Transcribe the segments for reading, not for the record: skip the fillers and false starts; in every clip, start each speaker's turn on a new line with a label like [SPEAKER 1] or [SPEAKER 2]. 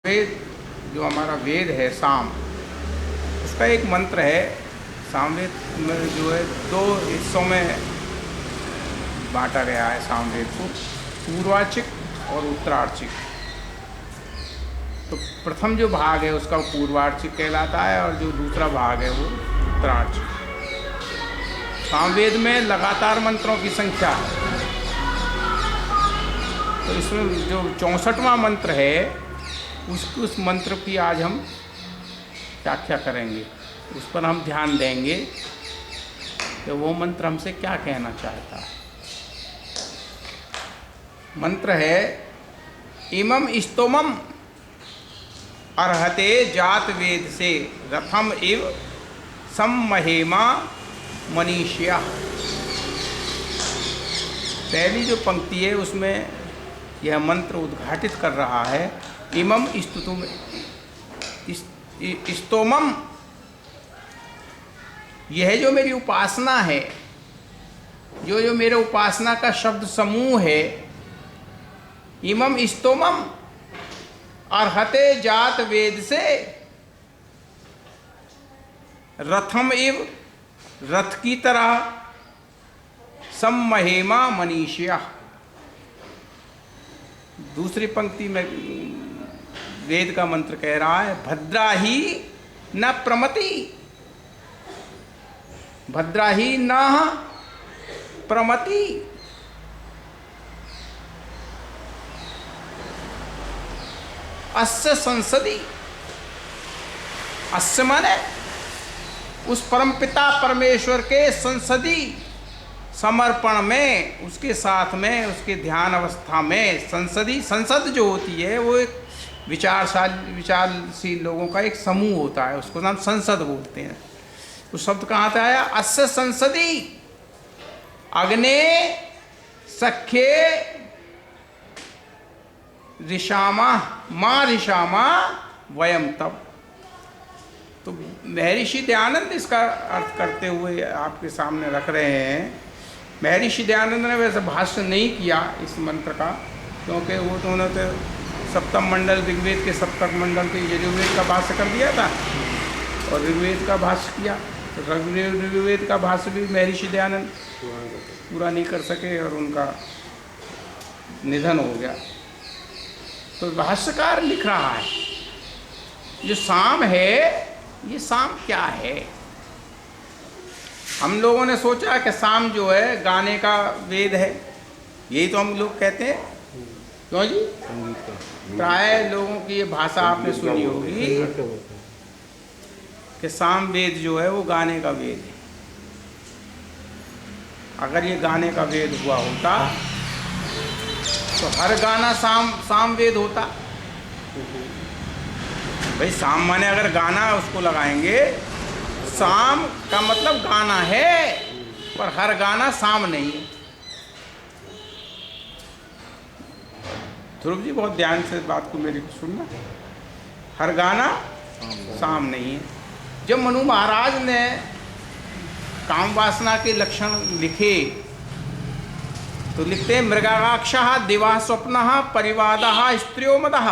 [SPEAKER 1] वेद जो हमारा वेद है साम, उसका एक मंत्र है। सामवेद में जो है दो हिस्सों में बांटा गया है सामवेद को, पूर्वार्चिक और उत्तरार्चिक। तो प्रथम जो भाग है उसका पूर्वार्चिक कहलाता है और जो दूसरा भाग है वो उत्तरार्चिक। सामवेद में लगातार मंत्रों की संख्या है, तो इसमें जो 64वां मंत्र है उस मंत्र की आज हम व्याख्या करेंगे। उस पर हम ध्यान देंगे कि वो मंत्र हमसे क्या कहना चाहता है। मंत्र है इमं स्तोमम अर्हते जात वेद से रथम इव सम्महेमा मनीष्या। पहली जो पंक्ति है उसमें यह मंत्र उद्घाटित कर रहा है इमं स्तोमम, यह जो मेरी उपासना है, जो मेरे उपासना का शब्द समूह है, इमं स्तोमम अर्हते जात वेद से रथम इव, रथ की तरह, सम्महेमा मनीष्या। दूसरी पंक्ति में वेद का मंत्र कह रहा है भद्रा ही न प्रमति, भद्रा ही न प्रमति। अस्य संसदि, अस्य माने उस परमपिता परमेश्वर के संसदि समर्पण में, उसके साथ में, उसके ध्यान अवस्था में, संसदी, संसद जो होती है वो एक विचारशील लोगों का एक समूह होता है, उसको नाम संसद बोलते हैं। उस शब्द कहाँ से आया? अस्य संसदी अग्ने सख्ये ऋषामा माँ ऋषामा वयम तब। तो महर्षि दयानंद इसका अर्थ करते हुए आपके सामने रख रहे हैं। महर्षि दयानंद ने वैसे भाष्य नहीं किया इस मंत्र का, क्योंकि वो तो उन्होंने सप्तम मंडल, ऋग्वेद के सप्तम मंडल के यजुर्वेद का भाष्य कर दिया था और ऋग्वेद का भाष्य किया। तो ऋग्वेद का भाष्य भी महर्षि दयानंद पूरा नहीं कर सके और उनका निधन हो गया। तो भाष्यकार लिख रहा है जो साम है, ये साम क्या है? हम लोगों ने सोचा कि साम जो है गाने का वेद है, यही तो हम लोग कहते हैं। क्यों जी? प्राय लोगों की ये भाषा आपने सुनी होगी कि साम वेद जो है वो गाने का वेद है। अगर ये गाने का वेद हुआ होता तो हर गाना साम वेद होता। भाई साम माने अगर गाना उसको लगाएंगे, साम का मतलब गाना है, पर हर गाना साम नहीं है। ध्रुव जी बहुत ध्यान से बात को मेरी सुनना, हर गाना साम नहीं है। जब मनु महाराज ने काम वासना के लक्षण लिखे तो लिखते हैं मृगाक्षः दिवा स्वप्नः परिवादः स्त्रियो मदः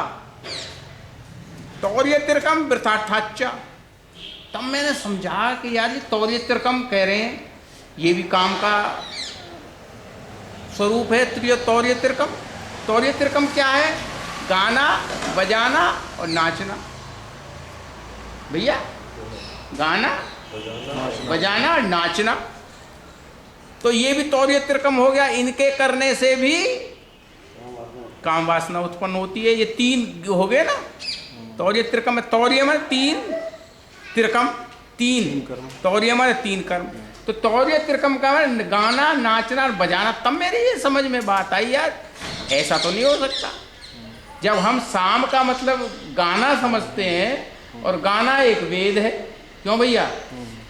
[SPEAKER 1] तौर्य तिरकम वृथाठाच्च। तब मैंने समझा कि यार ये तौर्य तिरकम कह रहे हैं, ये भी काम का स्वरूप है। तौर्य तिरकम, तौर्य तिरकम क्या है? गाना बजाना और नाचना। भैया गाना बजाना और नाचना, तो ये भी तौर्य तिरकम हो गया। इनके करने से भी काम वासना उत्पन्न होती है। ये तीन हो गए ना, तौर्य तिरकम में, तौर्य में तीन, तिरकम तीन, तौर्य में तीन कर्म। तो तौर्य तिरकम का गाना नाचना और बजाना। तब मेरी ये समझ में बात आई यार ऐसा तो नहीं हो सकता। जब हम साम का मतलब गाना समझते हैं और गाना एक वेद है, क्यों भैया?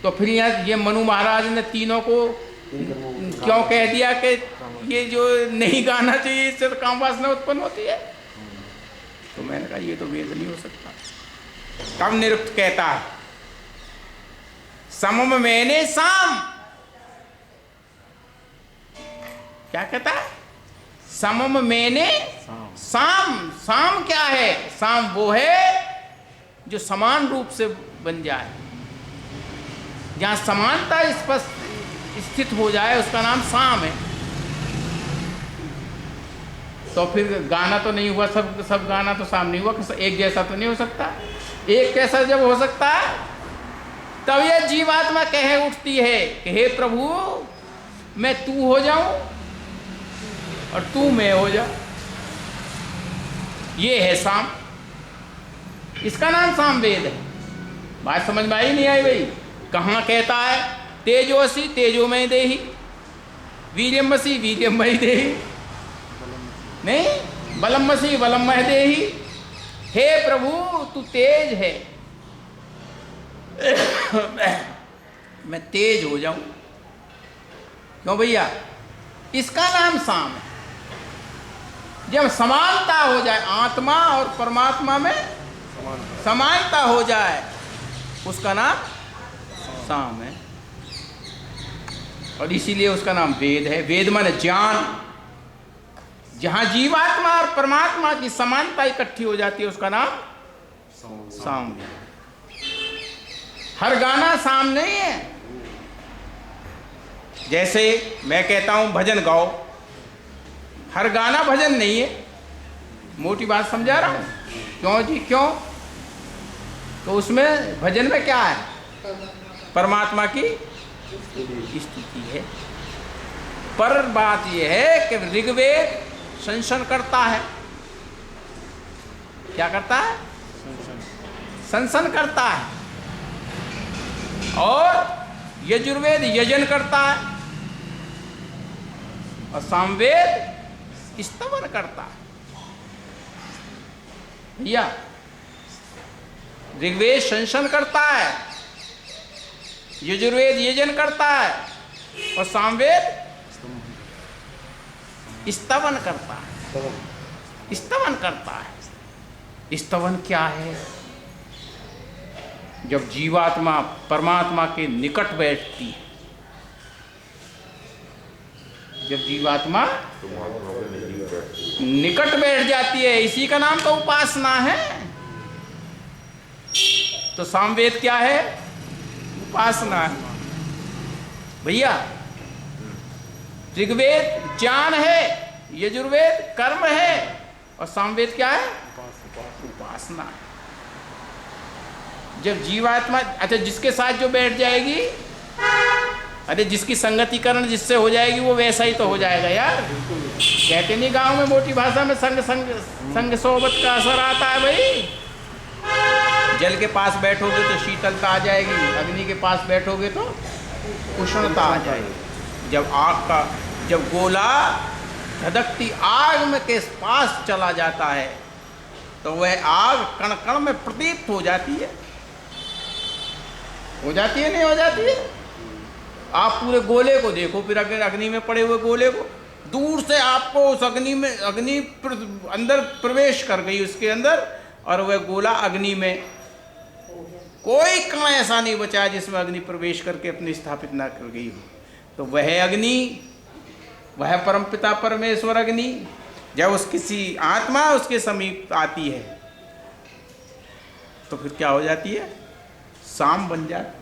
[SPEAKER 1] तो फिर यहाँ ये मनु महाराज ने तीनों को क्यों कह दिया कि ये जो नहीं गाना चाहिए इससे तो काम वासना उत्पन्न होती है? तो मैंने कहा ये तो वेद नहीं हो सकता। तब निरुक्त कहता है समम मैंने साम, क्या कहता है? समम मैंने साम। साम क्या है? साम वो है जो समान रूप से बन जाए, जहाँ समानता स्पष्ट स्थित हो जाए, उसका नाम साम है। तो फिर गाना तो नहीं हुआ, सब गाना तो साम नहीं हुआ, एक जैसा तो नहीं हो सकता। एक कैसा जब हो सकता है तब यह जीवात्मा कहे उठती है कि हे प्रभु, मैं तू हो जाऊं और तू मैं हो जा। ये है साम, इसका नाम सामवेद है। बात समझ में आई नहीं आई भाई? कहाँ कहता है तेजोसी तेजोमय देहि, वीर्यमसी वीर्यमय देहि, नहीं बलमसी बलमय देहि। हे प्रभु तू तेज है, मैं तेज हो जाऊं। क्यों भैया? इसका नाम साम है। जब समानता हो जाए, आत्मा और परमात्मा में समानता हो जाए, उसका नाम साम है। और इसीलिए उसका नाम वेद है। वेद माने ज्ञान। जहां जीवात्मा और परमात्मा की समानता इकट्ठी हो जाती है, उसका नाम साम है। हर गाना साम नहीं है। जैसे मैं कहता हूं भजन गाओ, हर गाना भजन नहीं है। मोटी बात समझा रहा हूं? क्यों जी? क्यों? तो उसमें भजन में क्या है? परमात्मा की स्तुति है। पर बात यह है कि ऋग्वेद संसन करता है। क्या करता है? संसन करता है। और यजुर्वेद यजन करता है, और सामवेद स्तवन करता है। भैया, ऋग्वेद संसन करता है, यजुर्वेद यजन करता है, और सामवेद स्तवन करता है। स्तवन करता है। स्तवन क्या है? जब जीवात्मा परमात्मा के निकट बैठती है, जब जीवात्मा निकट बैठ जाती है, इसी का नाम तो उपासना है। तो सामवेद क्या है? उपासना है। भैया, ऋग्वेद ज्ञान है, यजुर्वेद कर्म है, और सामवेद क्या है? उपासना है। जब जीवात्मा, अच्छा जिसके साथ जो बैठ जाएगी, अरे जिसकी संगतिकरण जिससे हो जाएगी, वो वैसा ही तो हो जाएगा यार। कहते नहीं गांव में मोटी भाषा में संग सोबत का असर आता है भाई। जल के पास बैठोगे तो शीतलता आ जाएगी, अग्नि के पास बैठोगे तो उष्णता आ जाएगी। जब गोला धधकती आग में के पास चला जाता है, तो वह आग कण कण में प्रदीप्त हो जाती है। हो जाती है नहीं हो जाती है? आप पूरे गोले को देखो, फिर अगर अग्नि में पड़े हुए गोले को दूर से आपको उस अग्नि अंदर प्रवेश कर गई उसके अंदर, और वह गोला अग्नि में, कोई कण ऐसा नहीं बचा जिसमें अग्नि प्रवेश करके अपनी स्थापित ना कर गई हो। तो वह अग्नि, वह परमपिता परमेश्वर अग्नि, जब उस किसी आत्मा उसके समीप आती है, तो फिर क्या हो जाती है? साम बन जाती।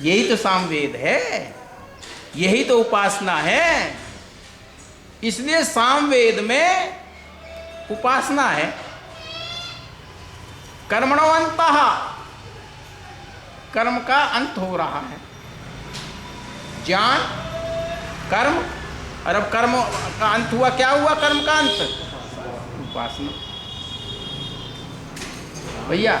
[SPEAKER 1] यही तो सामवेद है, यही तो उपासना है। इसलिए सामवेद में उपासना है। कर्मणो अंतः, कर्म का अंत हो रहा है। ज्ञान, कर्म, और अब कर्म का अंत हुआ, क्या हुआ कर्म का अंत? उपासना। भैया,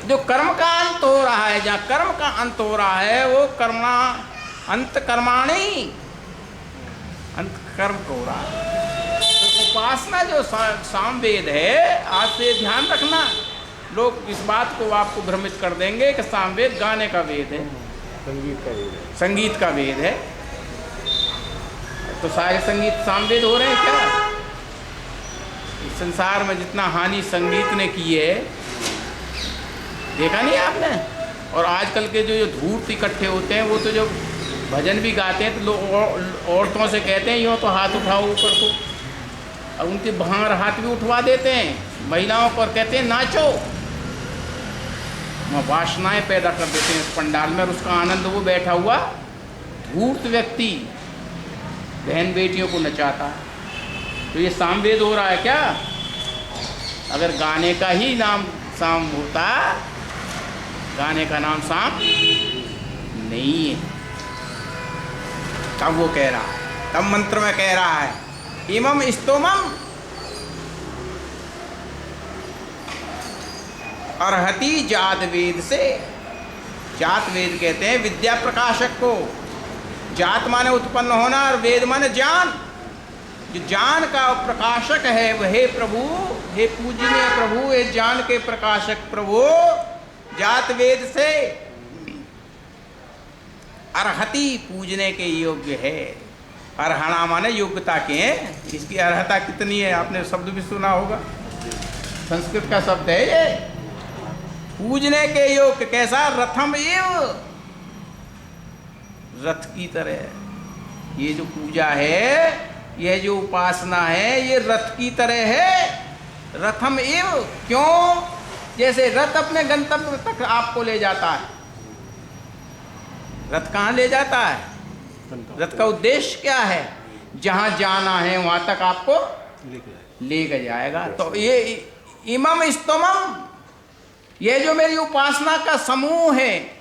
[SPEAKER 1] जो कर्म का अंत हो रहा है, जहाँ कर्म का अंत हो रहा है, वो अंत कर्माणी, अंत कर्म को हो रहा है। तो उपासना जो सामवेद है, आज से ध्यान रखना, लोग इस बात को आपको भ्रमित कर देंगे कि सामवेद गाने का वेद है,
[SPEAKER 2] संगीत का वेद है,
[SPEAKER 1] संगीत का वेद है। तो सारे संगीत सामवेद हो रहे हैं क्या? इस संसार में जितना हानि संगीत ने की है, देखा नहीं आपने? और आजकल के जो धूर्त इकट्ठे होते हैं, वो तो जो भजन भी गाते हैं तो लोग औरतों से कहते हैं यूँ तो हाथ उठाओ ऊपर को, और उनके बाहर हाथ भी उठवा देते हैं महिलाओं पर, कहते हैं नाचो। वहाँ वासनाएं पैदा कर देते हैं पंडाल में, और उसका आनंद वो बैठा हुआ धूर्त व्यक्ति बहन बेटियों को नचाता है। तो ये सामवेद हो रहा है क्या? अगर गाने का ही नाम साम होता, गाने का नाम साम नहीं है। तब वो कह रहा है, तब मंत्र में कह रहा है इमम स्तोमम अर्हति जात वेद से। जात वेद कहते हैं विद्या प्रकाशक को। जात माने उत्पन्न होना और वेद माने ज्ञान। जो ज्ञान का प्रकाशक है वह हे प्रभु, हे पूजनीय प्रभु, हे ज्ञान के प्रकाशक प्रभु, जात वेद से अर्हति पूजने के योग्य है। अर्हणा माने योग्यता के हैं। इसकी अर्हता कितनी है आपने शब्द भी सुना होगा, संस्कृत का शब्द है ये। पूजने के योग्य कैसा? रथम एव, रथ की तरह। ये जो पूजा है, यह जो उपासना है, ये रथ की तरह है। रथम एव, क्यों? जैसे रथ अपने गंतव्य तक आपको ले जाता है। रथ कहाँ ले जाता है? रथ का उद्देश्य क्या है? जहाँ जाना है वहाँ तक आपको लेकर जाएगा। तो ये इमम स्तोमम, ये जो मेरी उपासना का समूह है,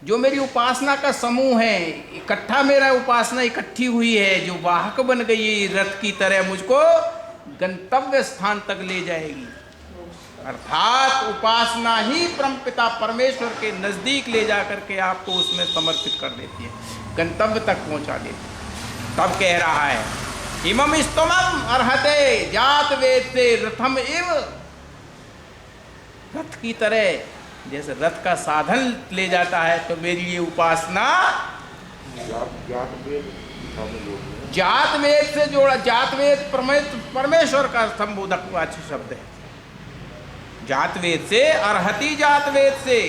[SPEAKER 1] जो मेरी उपासना का समूह है, इकट्ठा मेरा उपासना इकट्ठी हुई है, जो वाहक बन गई रथ की तरह मुझको गंतव्य स्थान तक ले जाएगी। अर्थात उपासना ही परमपिता परमेश्वर के नजदीक ले जा करके आपको उसमें समर्पित कर देती है, गंतव्य तक पहुंचा देती है। तब कह रहा है इमम स्तोमम अर्हते जात वेद से रथम इव, रथ की तरह। जैसे रथ का साधन ले जाता है, तो मेरी ये उपासना जात वेद से जोड़ा। जात वेद परमेश्वर का संबोधक वाची शब्द है। जात वेद से अर्हति, जात वेद से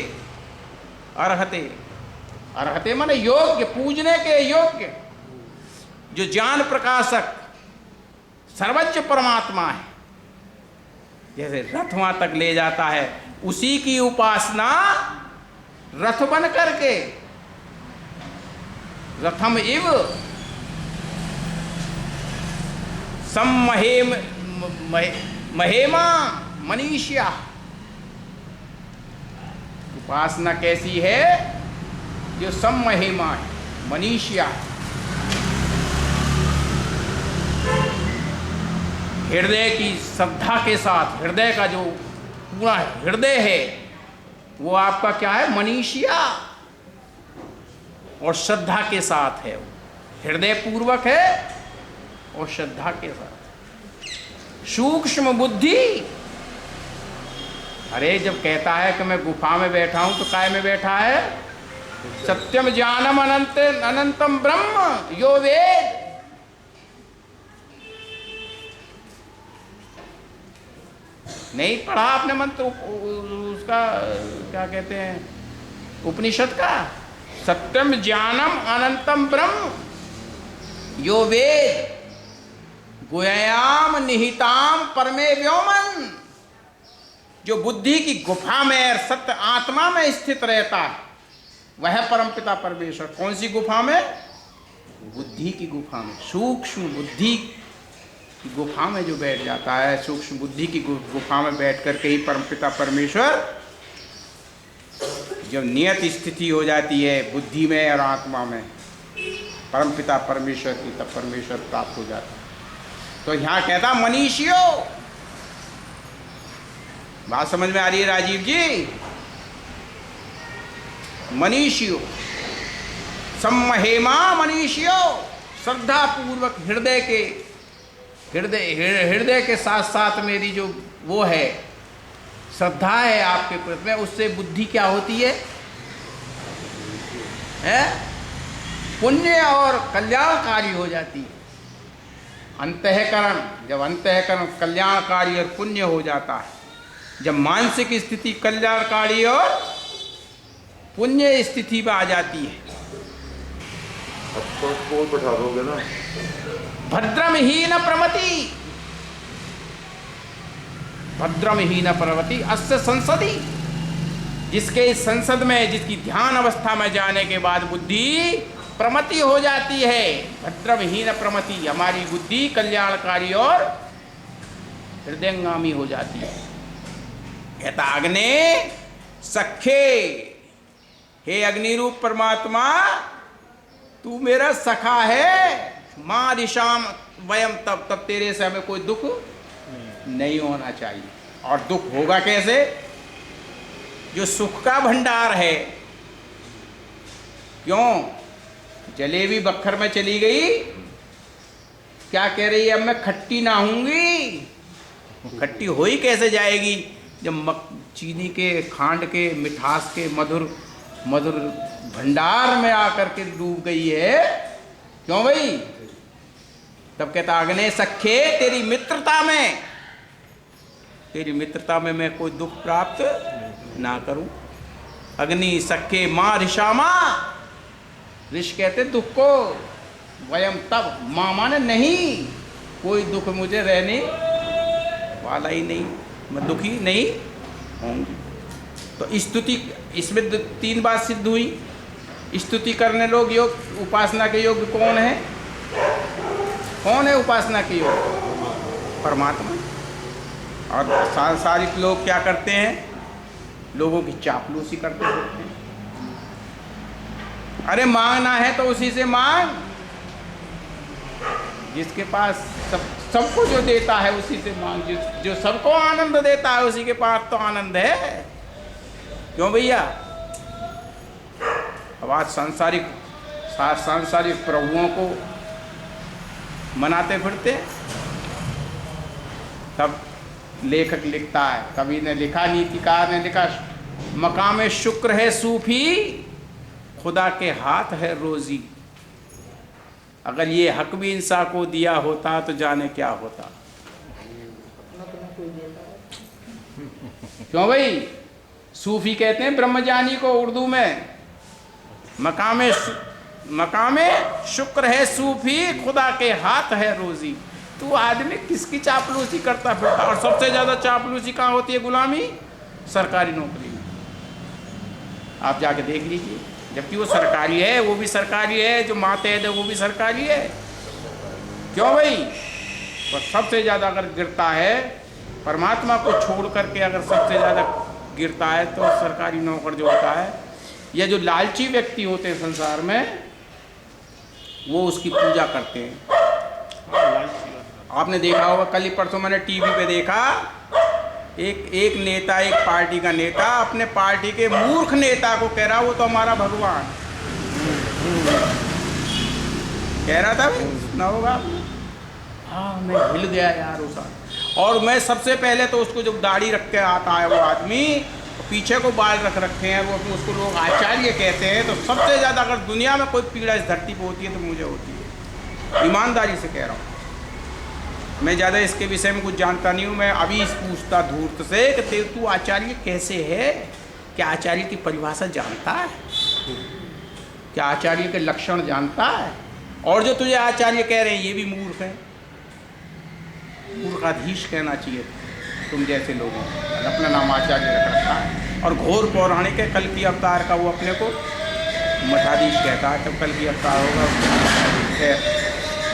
[SPEAKER 1] अर्हते। अर्हते माने योग्य, पूजने के योग्य, जो ज्ञान प्रकाशक सर्वज्ञ परमात्मा है। जैसे रथ वहां तक ले जाता है, उसी की उपासना रथ बन करके रथम इव सम्महेम महेमा मनीष्या। उपासना कैसी है? जो सम्महेमा है, मनीष्या। हृदय की श्रद्धा के साथ, हृदय का जो पूरा हृदय है वो आपका क्या है? मनीषिया। और श्रद्धा के साथ है, हृदय पूर्वक है और श्रद्धा के साथ। सूक्ष्म बुद्धि। अरे जब कहता है कि मैं गुफा में बैठा हूं, तो काय में बैठा है? सत्यम ज्ञानम अनंत अनंतम ब्रह्म यो वेद। नहीं पढ़ा आपने मंत्र उसका, क्या कहते हैं, उपनिषद का? सत्यम ज्ञानम अनंतम ब्रह्म यो वेद गुह्याम निहिताम परमे व्योमन। जो बुद्धि की गुफा में और सत्य आत्मा में स्थित रहता है, वह परमपिता परमेश्वर। कौन सी गुफा में? बुद्धि की गुफा में। सूक्ष्म बुद्धि की गुफा में जो बैठ जाता है, सूक्ष्म बुद्धि की गुफा में बैठ करके ही परमपिता परमेश्वर, जब नियत स्थिति हो जाती है बुद्धि में और आत्मा में परमपिता परमेश्वर की, तब परमेश्वर प्राप्त हो जाता है। तो यहाँ कहता मनीषियो। बात समझ में आ रही है राजीव जी? मनीषियो सम्महेमा मनीषियो, श्रद्धा पूर्वक हृदय के साथ साथ मेरी जो वो है श्रद्धा है आपके प्रति में, उससे बुद्धि क्या होती है? पुण्य और कल्याणकारी हो जाती है। अंतःकरण, जब अंतःकरण कल्याणकारी और पुण्य हो जाता है, जब मानसिक स्थिति कल्याणकारी और पुण्य स्थिति में आ जाती है,
[SPEAKER 3] अब तो स्कूल बैठा दोगे ना।
[SPEAKER 1] भद्रम ही न प्रमति, भद्रम ही न प्रमति अस्य संसदि, जिसके इस संसद में, जिसकी ध्यान अवस्था में जाने के बाद बुद्धि प्रमति हो जाती है। भद्रम ही न प्रमति, हमारी बुद्धि कल्याणकारी और हृदयंगामी हो जाती है। कहता अग्ने सखे, हे अग्नि रूप परमात्मा तू मेरा सखा है। माँ दिशाम वयम, तब तेरे से हमें कोई दुख नहीं होना चाहिए। और दुख होगा कैसे? जो सुख का भंडार है, क्यों जलेबी बखर में चली गई, क्या कह रही है, अब मैं खट्टी ना हूंगी। खट्टी हो ही कैसे जाएगी जब चीनी के, खांड के, मिठास के मधुर मधुर भंडार में आकर के डूब गई है। क्यों भाई? तब कहता अग्ने सखे, तेरी मित्रता में, तेरी मित्रता में मैं कोई दुख प्राप्त ना करूं। अग्नि सखे माँ ऋषामा, ऋष कहते दुख को, वयम तब, माँ माने नहीं, कोई दुख मुझे रहने वाला ही नहीं, मैं दुखी नहीं होंगी। तो स्तुति, इसमें 3 बात सिद्ध हुई। स्तुति करने लोग योग, उपासना के योग्य कौन है? कौन है उपासना के योग्य? परमात्मा। और सांसारिक लोग क्या करते हैं? लोगों की चापलूसी करते रहते हैं। अरे मांगना है तो उसी से मांग, जिसके पास सबको जो देता है उसी से मांग, जो सबको आनंद देता है उसी के पास तो आनंद है। क्यों भैया? अब आज सांसारिक प्रभुओं को मनाते फिरते। तब लेखक लिखता है, कवि ने लिखा, नीतिकार ने लिखा, मकाम शुक्र है सूफी, खुदा के हाथ है रोजी। अगर ये हक भी इंसान को दिया होता तो जाने क्या होता। क्यों भाई? सूफी कहते हैं ब्रह्मज्ञानी को उर्दू में, मकामे शुक्र है सूफी, खुदा के हाथ है रोजी। तो आदमी किसकी चापलूसी करता फिरता? और सबसे ज्यादा चापलूसी कहाँ होती है? गुलामी, सरकारी नौकरी में। आप जाके देख लीजिए, जबकि वो सरकारी है, वो भी सरकारी है, जो मातहत है वो भी सरकारी है। क्यों भाई? तो सबसे ज़्यादा अगर गिरता है, परमात्मा को छोड़ करके अगर सबसे ज़्यादा गिरता है तो सरकारी नौकर जो होता है, या जो लालची व्यक्ति होते हैं संसार में, वो उसकी पूजा करते हैं। आपने देखा होगा, कल ही परसों मैंने टीवी पे देखा, एक नेता, एक पार्टी का नेता अपने पार्टी के मूर्ख नेता को कह रहा वो तो हमारा भगवान कह रहा था। सुना होगा? हाँ, मैं हिल गया यार उस। और मैं सबसे पहले तो उसको, जब दाढ़ी रख के आता है वो आदमी, पीछे को बाल रख रखे हैं, वो उसको लोग आचार्य कहते हैं। तो सबसे ज़्यादा अगर दुनिया में कोई पीड़ा इस धरती पर होती है तो मुझे होती है, ईमानदारी से कह रहा हूँ। मैं ज़्यादा इसके विषय में कुछ जानता नहीं हूँ। मैं अभी पूछता धूर्त से कि तू आचार्य कैसे है? क्या आचार्य की परिभाषा जानता है? क्या आचार्य के लक्षण जानता है? और जो तुझे आचार्य कह रहे हैं ये भी मूर्ख है, मूर्खाधीश कहना चाहिए तुम जैसे लोगों ने अपना नाम आचार्य रख रखा है। और घोर पौराणिक है, कल की अवतार का वो अपने को मठाधीश कहता है। तब कल की अवतार होगा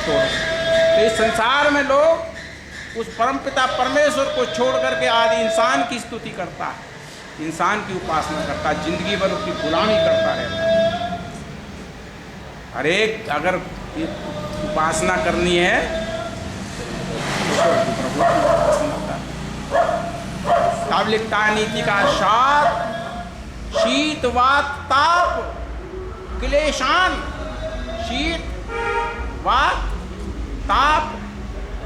[SPEAKER 1] तो इस संसार में लोग उस परमपिता परमेश्वर को छोड़ करके आदि इंसान की स्तुति करता है, इंसान की उपासना करता है, जिंदगी भर उसकी गुलामी करता रहता है। अरे अगर उपासना करनी है तो प्रभु की उपासना कर। तब लिखता है नीति का शात शीत वात ताप क्लेशान, शीत वात ताप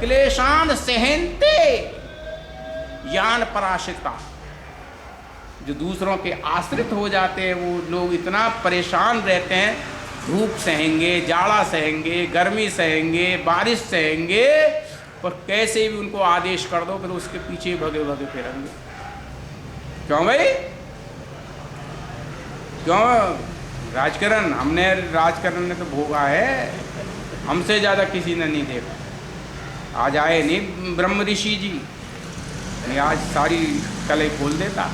[SPEAKER 1] क्लेशान सहनते यान पराशिता। जो दूसरों के आश्रित हो जाते हैं वो लोग इतना परेशान रहते हैं, धूप सहेंगे, जाड़ा सहेंगे, गर्मी सहेंगे, बारिश सहेंगे, पर कैसे भी उनको आदेश कर दो फिर उसके पीछे भगे भगे फिरेंगे। क्यों भाई? क्यों? राजकरण, हमने राजकरण ने तो भोगा है, हमसे ज़्यादा किसी ने नहीं देखा। आज आए नहीं ब्रह्म ऋषि जी, नहीं आज सारी कलई खोल देता।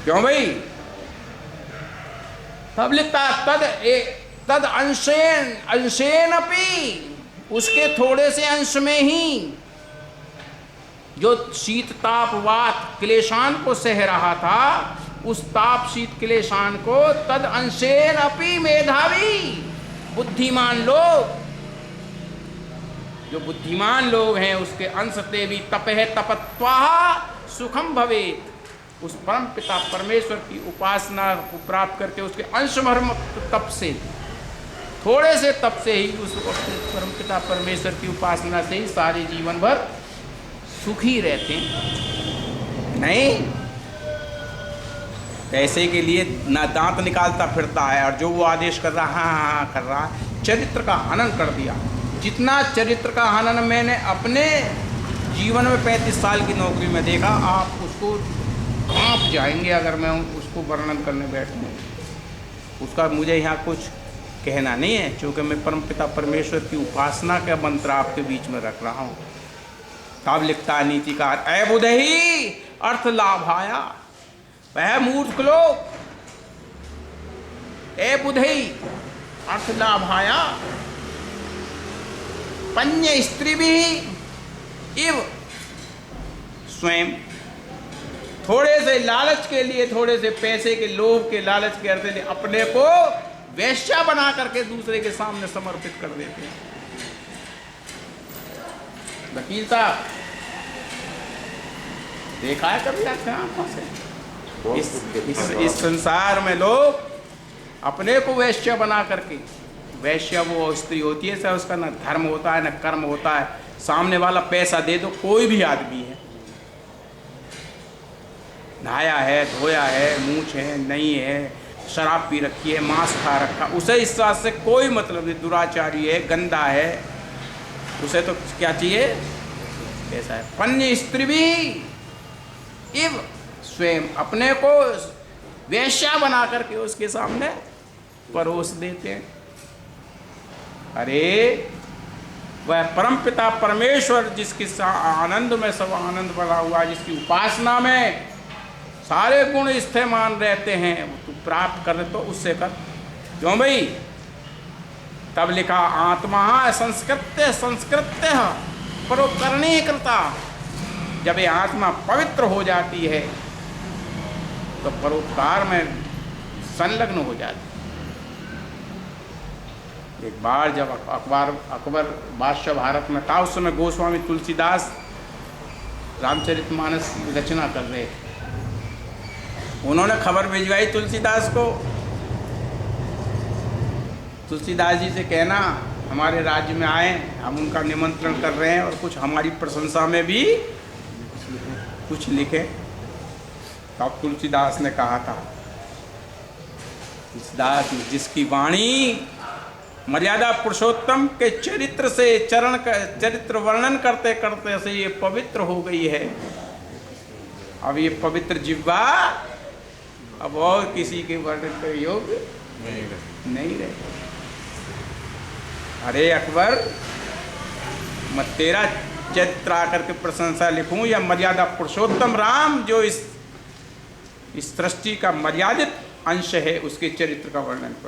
[SPEAKER 1] क्यों भाई? तब लिखता तद अंशेन अपि, उसके थोड़े से अंश में ही जो शीत ताप वात क्लेशान को सह रहा था, उस ताप शीत क्लेशान को तद अंशेन अपि मेधावी, बुद्धिमान लोग, जो बुद्धिमान लोग हैं उसके अंश ते भी तपह तपत्वा सुखम भवेत, उस परम पिता परमेश्वर की उपासना को प्राप्त करके उसके अंश भर तप से, थोड़े से तप से ही उस परम पिता परमेश्वर की उपासना से ही सारे जीवन भर सुखी रहते हैं। नहीं, पैसे के लिए ना दांत निकालता फिरता है, और जो वो आदेश कर रहा हाँ कर रहा है, चरित्र का हनन कर दिया। जितना चरित्र का हनन मैंने अपने जीवन में 35 साल की नौकरी में देखा, आप उसको कांप जाएंगे अगर मैं उसको वर्णन करने बैठूँ। उसका मुझे यहाँ कुछ कहना नहीं है, क्योंकि मैं परमपिता परमेश्वर की उपासना का मंत्र आपके बीच में रख रहा हूँ। तब लिखता है नीतिकार, अबुधहि अर्थ लाभाया, वह मूर्ख लोग, अबुधहि अर्थ लाभाया पन्य स्त्री भी इव स्वयं, थोड़े से लालच के लिए, थोड़े से पैसे के लोभ के लालच के अर्थ अपने को वैश्या बना करके दूसरे के सामने समर्पित कर देते हैं। वकील साहब देखा है कभी आपके आंखों से? इस संसार में लोग अपने को वैश्या बना करके, वैश्या वो स्त्री होती है सर, उसका ना धर्म होता है ना कर्म होता है, सामने वाला पैसा दे दो, कोई भी आदमी है, नहाया है, धोया है, मूछ है, नहीं है, शराब पी रखी है, मांस खा रखा, उसे इस बात से कोई मतलब नहीं, दुराचारी है, गंदा है, उसे तो क्या चाहिए? ऐसा है। पन्य स्त्री भी इव स्वयं, अपने को वेश्या बना करके उसके सामने परोस देते हैं। अरे वह परमपिता परमेश्वर जिसके आनंद में सब आनंद भरा हुआ, जिसकी उपासना में सारे गुण स्थिमान रहते हैं, तू प्राप्त कर तो उससे कर। क्यों भाई? तब लिखा आत्मा संस्कृत्य परोकरणी कृता, जब ये आत्मा पवित्र हो जाती है तो परोपकार में संलग्न हो जाती है। एक बार जब अकबर बादशाह भारत में था, उस समय गोस्वामी तुलसीदास रामचरितमानस की रचना कर रहे थे। उन्होंने खबर भिजवाई तुलसीदास को, तुलसीदास जी से कहना हमारे राज्य में आए, हम उनका निमंत्रण कर रहे हैं और कुछ हमारी प्रशंसा में भी कुछ लिखे। तब तुलसीदास ने कहा था, तुलसीदास जिसकी वाणी मर्यादा पुरुषोत्तम के चरित्र से चरित्र वर्णन करते करते से ये पवित्र हो गई है, अब ये पवित्र जिह्वा अब और किसी के वर्णन का योग्य नहीं रहे। अरे अकबर, मैं तेरा चरित्र आकर के प्रशंसा लिखूं या मर्यादा पुरुषोत्तम राम जो इस सृष्टि का मर्यादित अंश है उसके चरित्र का वर्णन करूं?